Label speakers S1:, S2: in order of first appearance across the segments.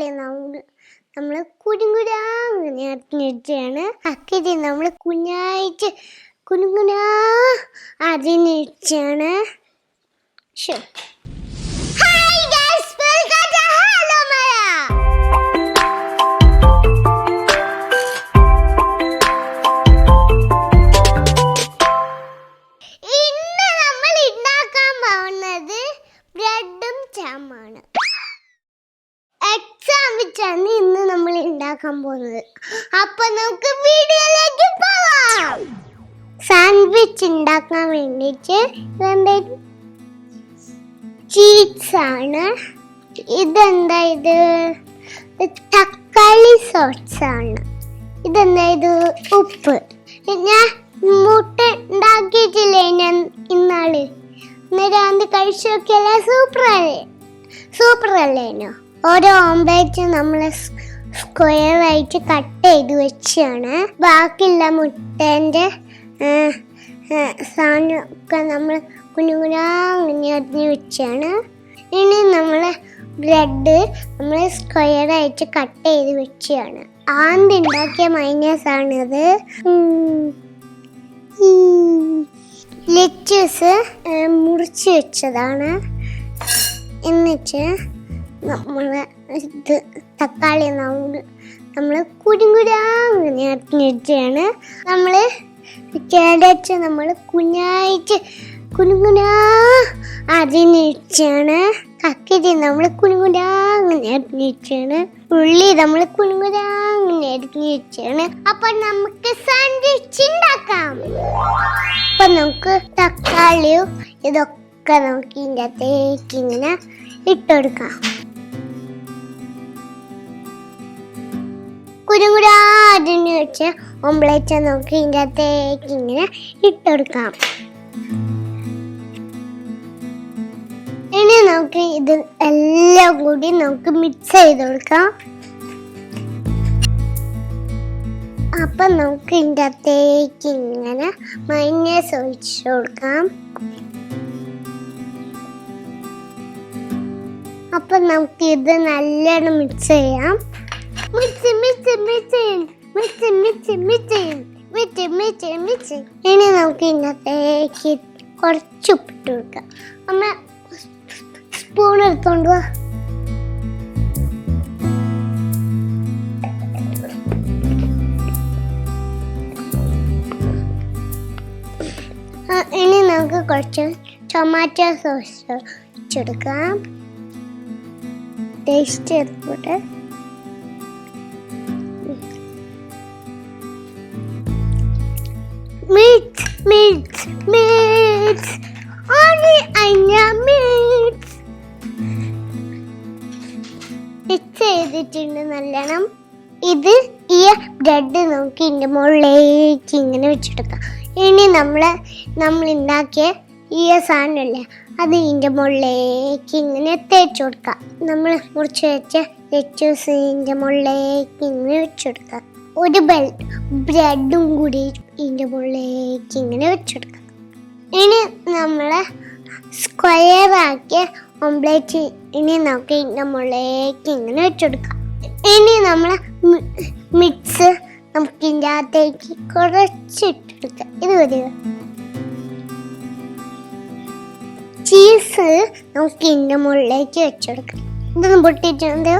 S1: തക്കാളി നമ്മൾ കുരുങ്ങുരാങ്ങനെ അരിഞ്ഞിട്ടാണ്. അക്കിരി നമ്മൾ കുഞ്ഞായിട്ട് കുരുങ്ങുരാ അരിഞ്ഞിട്ടാണ്. എക്സാം വെച്ചാണ് ഇന്ന് നമ്മൾ ഉണ്ടാക്കാൻ പോകുന്നത്. അപ്പൊ നമുക്ക് വീഡിയോയിലേക്ക് പോവാം. സാൻഡ്വിച്ച് ഉണ്ടാക്കാൻ വേണ്ടിയിട്ട് ചീസ് ആണ്. ഇതെന്താ ഇത്? തക്കാളി സോസ് ആണ്. ഇതെന്താ ഇത്? ഉപ്പ്. ഞാൻ മുട്ട ഉണ്ടാക്കിയിട്ടില്ലേ ഞാൻ ഇന്നാള്, അന്നേരം കഴിച്ചു നോക്കിയല്ലേ? സൂപ്പർ അല്ലേനോ? ഓരോ ഓംലേറ്റ് നമ്മൾ സ്ക്വയർ ആയിട്ട് കട്ട് ചെയ്ത് വെച്ചാണ്. ബാക്കിയുള്ള മുട്ടേൻ്റെ സാധനമൊക്കെ നമ്മൾ കുഞ്ഞുകുഞ്ഞാങ്ങനെ അരിഞ്ഞ് വെച്ചാണ്. ഇനി നമ്മൾ ബ്രെഡ് നമ്മൾ സ്ക്വയർ ആയിട്ട് കട്ട് ചെയ്ത് വെച്ചാണ്. ആദ്യം ഉണ്ടാക്കിയ മൈനസാണിത്. ലെറ്റസ് മുറിച്ച് വെച്ചതാണ്. എന്നിട്ട് നമ്മൾ ഇത് തക്കാളി നമ്മൾ കുരുങ്ങുരാങ്ങനെ അരിഞ്ഞിട്ടാണ്. നമ്മൾ ക്യാരറ്റ് നമ്മൾ കുഞ്ഞായിട്ട് കുരുങ്ങുരാ അരിഞ്ഞിട്ടാണ്. കക്കിരി നമ്മൾ കുരുങ്ങുരാങ്ങനെ അരിഞ്ഞിട്ടാണ്. ഉള്ളി നമ്മൾ കുരുങ്ങുരാങ്ങനെ അരിഞ്ഞിട്ടാണ്. അപ്പൊ നമുക്ക് സാൻഡ്വിച്ച് ഉണ്ടാക്കാം. അപ്പൊ നമുക്ക് തക്കാളിയും ഇതൊക്കെ നമുക്ക് ഇതിൻ്റെ അകത്തേക്ക് ഇങ്ങനെ ഇട്ടുകൊടുക്കാം. കുരുങ്ങുരാ അരിഞ്ഞ് വെച്ച് ഓംലേറ്റ് നമുക്ക് ഇതിൻ്റെ അകത്തേക്ക് ഇങ്ങനെ ഇട്ടുകൊടുക്കാം. ഇനി നമുക്ക് ഇത് എല്ലാം കൂടി നമുക്ക് മിക്സ് ചെയ്ത് കൊടുക്കാം. അപ്പൊ നമുക്ക് ഇതിൻ്റെ അകത്തേക്ക് ഇങ്ങനെ മയോണൈസ് ഒഴിച്ച് കൊടുക്കാം. അപ്പൊ നമുക്ക് ഇത് നല്ലോണം മിക്സ് ചെയ്യാം. ഇനി നമുക്ക് ഇതിനകത്തേക്ക് കുറച്ച് ഉപ്പിട്ട് കൊടുക്കാം. അമ്മ സ്പൂൺ എടുത്തോണ്ട് വാ. ഇനി നമുക്ക് കുറച്ച് ടൊമാറ്റോ സോസ് ഒഴിച്ചെടുക്കാം. ടേസ്റ്റ് ചെയ്തിട്ട് ചെയ്തിട്ടുണ്ട് നല്ലോണം. ഇത് ഈ ബ്രെഡ് നമുക്ക് ഇതിൻ്റെ മുകളിലേക്ക് ഇങ്ങനെ വെച്ചെടുക്കാം. ഇനി നമ്മൾ ഉണ്ടാക്കിയ ഈ സാധനമല്ലേ അത് ഇതിൻ്റെ മുകളിലേക്ക് ഇങ്ങനെ തേച്ച് കൊടുക്കാം. നമ്മൾ മുറിച്ച് വെച്ച ലെറ്റസ് ഇതിൻ്റെ മുകളിലേക്ക് ഇങ്ങനെ വെച്ചെടുക്കാം. ഒരു ബ്രെഡും കൂടി ഇതിൻ്റെ മുകളിലേക്ക് ഇങ്ങനെ വെച്ചെടുക്കാം. ഇനി നമ്മൾ സ്ക്വയർ ആക്കിയ ഓംലേറ്റ് ഇനി നമുക്ക് ഇതിൻ്റെ മുകളിലേക്ക് ഇങ്ങനെ വെച്ചെടുക്കാം. ഇനി നമ്മൾ മിക്സ് നമുക്ക് ഇതിൻ്റെ അകത്തേക്ക് കുറച്ചിട്ടെടുക്കാം. ഇത് വരിക. ചീസ് നമുക്ക് ഇതിൻ്റെ മുകളിലേക്ക് വെച്ചെടുക്കാം. ഇതൊന്ന് പൊട്ടിട്ടുണ്ട്.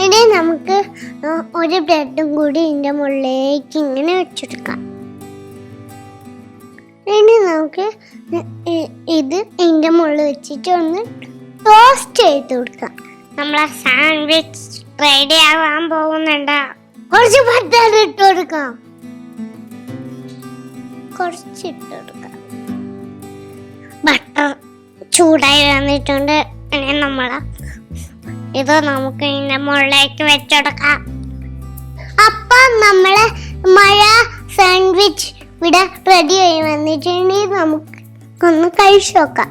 S1: ഇനി നമുക്ക് ഒരു ബ്രെഡും കൂടി ഇതിൻ്റെ മുകളിലേക്ക് ഇങ്ങനെ വെച്ചെടുക്കാം. ഇനി നമുക്ക് ഇത് ഇതിൻ്റെ മുകളിൽ വെച്ചിട്ട് ഒന്ന് ടോസ്റ്റ് ചെയ്ത് കൊടുക്കാം. നമ്മളെ സാൻഡ്വിച്ച് റെഡി ആവാൻ പോകുന്നുണ്ട്. കുറച്ച് ബട്ടർ ഇട്ട് കൊടുക്കാം. കുറച്ചിട്ട് കൊടുക്കാം. ബട്ടർ ചൂടായി വന്നിട്ടുണ്ട്. ഇനി ഇത് നമുക്ക് ഇതിന്റെ മുകളിലേക്ക് വെച്ചെടുക്കാം. അപ്പം നമ്മളെ മഴ സാൻഡ്വിച്ച് ഇവിടെ റെഡി ആയി വന്നിട്ടുണ്ടെങ്കിൽ നമുക്ക് ഒന്ന് കഴിച്ചു നോക്കാം.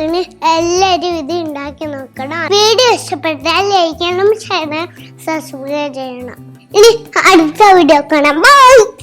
S1: ഇനി എല്ലാവരും ഇത് ഉണ്ടാക്കി നോക്കണം. വീഡിയോ ഇഷ്ടപ്പെട്ടാൽ ലൈക്ക് ചെയ്യണം, ഷെയർ ചെയ്യണം, സബ്സ്ക്രൈബ് ചെയ്യണം. ഇനി അടുത്ത വീഡിയോ കാണാം. ബൈ.